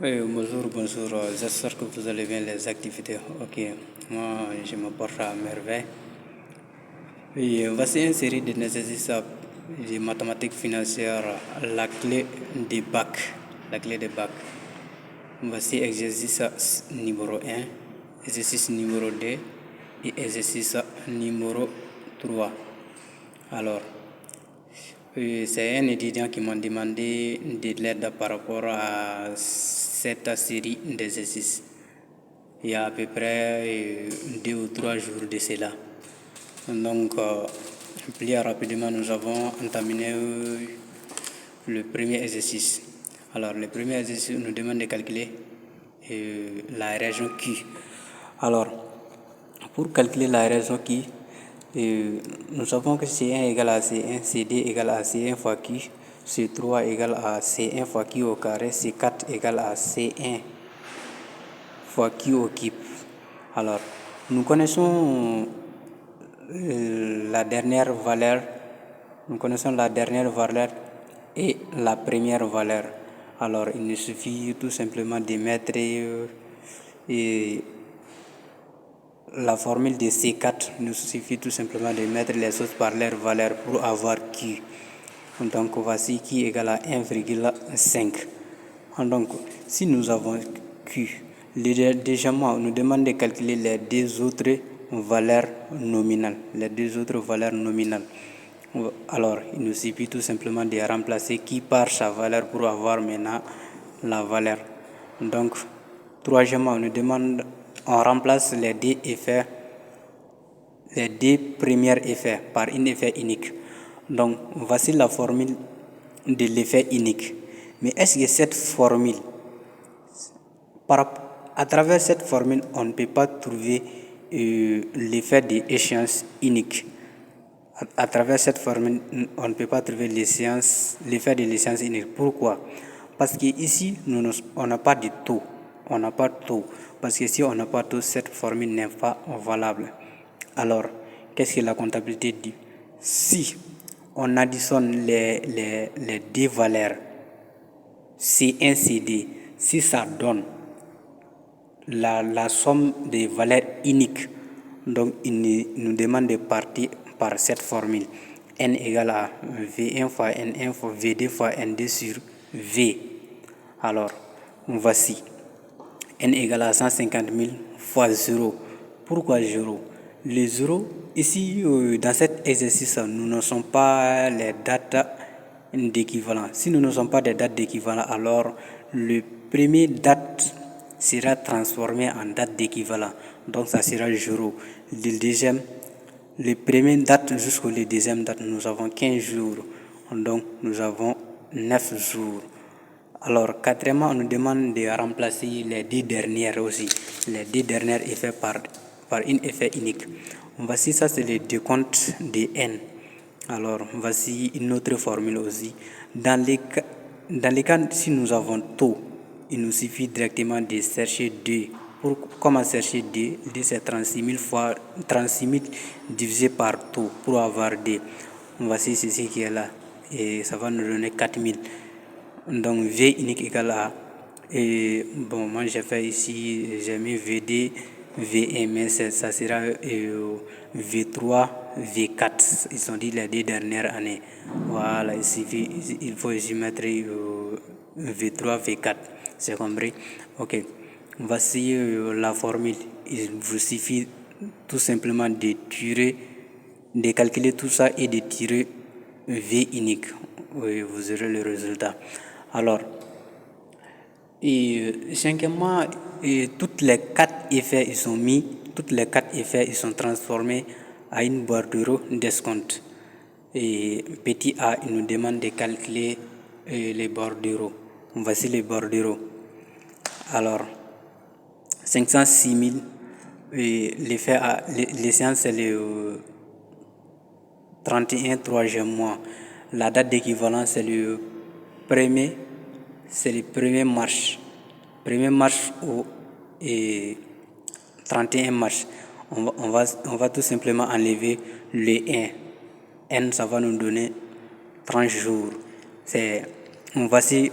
Oui, bonjour, bonjour. J'espère que vous allez bien les activités. Ok, moi je me porte à merveille. Et voici une série de exercices de mathématiques financières, la clé des bacs. La clé des bacs. Voici exercice numéro un, exercice numéro 2 et exercice numéro 3. Alors, c'est un étudiant qui m'a demandé de l'aide par rapport à cette série d'exercices. Il y a à peu près 2 ou 3 jours de cela. Donc, plus rapidement, nous avons entamé le premier exercice. Alors, le premier exercice nous demande de calculer la région Q. Alors, pour calculer la région Q, nous savons que C1 égale à C1, CD égale à C1 fois Q, C3 égale à C1 fois Q au carré, C4 égale à C1 fois Q au cube. Alors, nous connaissons la dernière valeur, et la première valeur. Alors, il nous suffit tout simplement de mettre la formule de C4. Il nous suffit tout simplement de mettre les choses par leur valeur pour avoir Q. Donc, voici Q égale à 1,5. Donc, si nous avons Q, déjà, on nous demande de calculer les deux autres valeurs nominales. Alors, il nous suffit tout simplement de remplacer Q par sa valeur pour avoir maintenant la valeur. Donc, troisièmement, on remplace les deux premiers effets par un effet unique. Donc, voici la formule de l'effet unique. Mais est-ce que cette formule, à travers cette formule, on ne peut pas trouver l'effet d'échéance unique? À travers cette formule, on ne peut pas trouver l'effet de l'échéance unique. Pourquoi? Parce qu'ici, on n'a pas de taux. Parce que si on n'a pas de taux, cette formule n'est pas valable. Alors, qu'est-ce que la comptabilité dit? Si on additionne les deux valeurs C1, CD, si ça donne la somme des valeurs uniques, donc il nous demande de partir par cette formule. N égale à V1 fois N1 fois V2 fois N2 sur V. Alors, voici. N égale à 150 000 fois 0. Pourquoi 0? Les 0, ici, dans cet exercice, nous ne sommes pas les dates d'équivalent. Si nous ne sommes pas des dates d'équivalent, alors le premier date sera transformé en date d'équivalent. Donc, ça sera 0. Le deuxième, le premier date jusqu'au deuxième date, nous avons 15 jours. Donc, nous avons 9 jours. Alors, quatrièmement, on nous demande de remplacer les deux dernières aussi. Les deux dernières effets par un effet unique. Voici ça, c'est le décompte de N. Alors, voici une autre formule aussi. Dans les cas, si nous avons taux, il nous suffit directement de chercher 2. Comment chercher 2? 2, c'est 36 000 divisé par taux pour avoir 2. Voici ceci qui est là. Et ça va nous donner 4000. Donc, V unique égale à, et bon, moi j'ai fait ici, j'ai mis VD, V1, mais ça sera V3, V4. Ils sont dit les deux dernières années. Voilà, il faut ici mettre V3, V4. C'est compris? Ok. Voici la formule. Il vous suffit tout simplement de calculer tout ça et de tirer V unique. Oui, vous aurez le résultat. Alors, cinquièmement, toutes les quatre effets ils sont mis, toutes les quatre effets ils sont transformés à une bordereau d'escompte. Et petit a, il nous demande de calculer les bordereaux. Voici les bordereaux. Alors, 506 000, l'échéance c'est le 31 troisième mois. La date d'équivalence c'est le premier mars. 1er mars au 31 mars. On va tout simplement enlever le 1. N, ça va nous donner 30 jours. Voici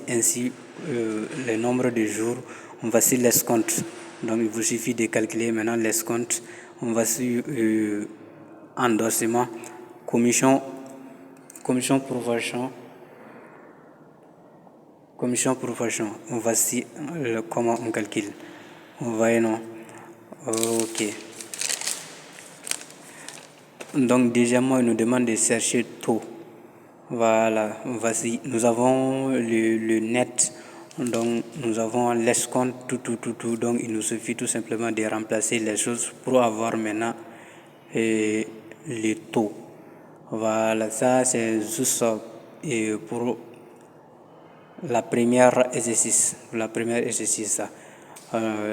ainsi le nombre de jours. Voici l'escompte. Donc, il vous suffit de calculer maintenant l'escompte. Voici endossement, commission pour version. Voici comment on calcule. Vous voyez, non? Ok. Donc, deuxièmement, il nous demande de chercher taux. Voilà, voici. Nous avons le net. Donc, nous avons l'escompte, tout. Donc, il nous suffit tout simplement de remplacer les choses pour avoir maintenant le taux. Voilà, ça c'est juste pour la première exercice.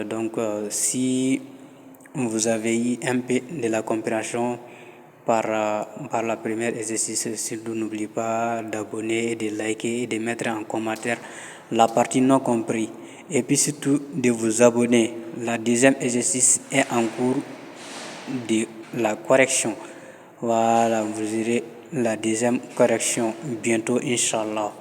Donc, si vous avez eu un peu de la compréhension par la première exercice, surtout n'oubliez pas d'abonner, de liker et de mettre en commentaire la partie non compris. Et puis surtout de vous abonner. La deuxième exercice est en cours de la correction. Voilà, vous aurez la deuxième correction bientôt, Inch'Allah.